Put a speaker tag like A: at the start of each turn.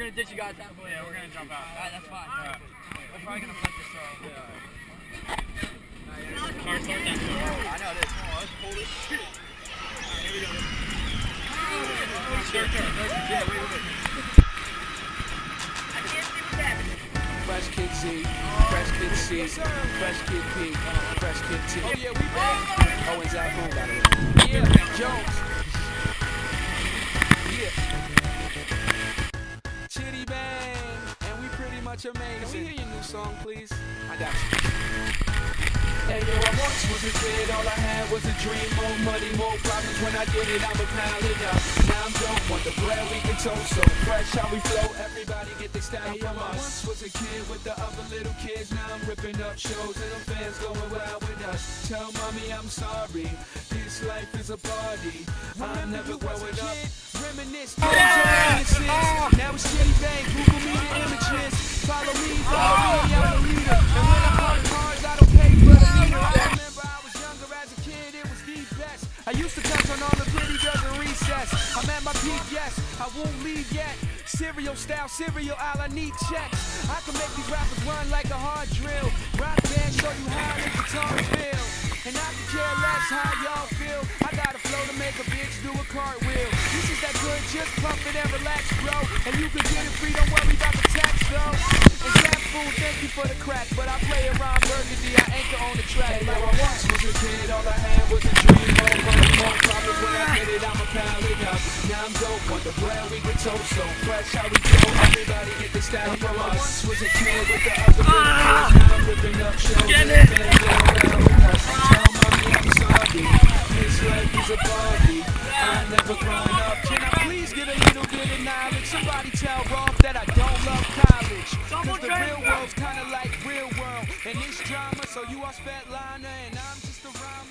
A: gonna ditch you guys halfway.
B: Yeah, we're gonna jump out.
A: Alright, that's fine. Alright. We're probably gonna flip this throw.
B: Yeah.
A: Hard toward that throw. I know it is. Come on, let's hold it. Alright, here we go. Third turn. Yeah, wait. I can't see what's happening.
C: Fresh Kid Z, Fresh Kid C, Fresh Kid P, Fresh Kid T. Oh yeah, we back. Oh, and Zach Boone, by the way. Yeah, Jones. Yeah. Chitty Bang, and we pretty much amazing. Can we hear your new song, please? I got you. Hey yo, I once was a kid, all I had was a dream. More money, more problems. When I get it, I'ma pile it up. Now I'm dope, want the bread we can toast. So fresh how we flow, everybody get their style from us. I once was a kid with the other little kids. Now I'm ripping up shows and the fans going wild with us. Tell mommy I'm sorry, this life is a party. I'm never growing up. Reminisce, now it's Chitty Bang, Google me the images. Follow me, I'm the leader. And when I park cars, I don't pay for the meter. I remember I was younger as a kid, it was the best. I used to touch on all the pretty girls in recess. I'm at my peak, yes, I won't leave yet. Cereal style, cereal aisle, I need checks. I can make these rappers run like a hard drill. Rock band, show you how the guitars feel. And I can care less how y'all feel. I got a flow to make a bitch do a cartwheel. This is that good, just pump it and relax, bro. And you can get it free, don't worry about the tax, though. And Zap Food, thank you for the crack, but I play around Burgundy, I anchor on the track. Hey, like I once was a kid, all I had was a dream. More money, more problems. When I get it, I'ma pile it up. Now I'm dope, want the bread we can toast. So fresh how we go, everybody get their style from us. Once was a kid with the other little kids. Now I'm ripping up shows and the fans go around with us. Tell mommy I'm sorry, this life is a party. I never grown up. Can I please get a little bit of knowledge? Somebody tell Rolf that I don't love college. Cause the real world's kinda like real world. And it's drama, so you are Svetlana and I'm just around.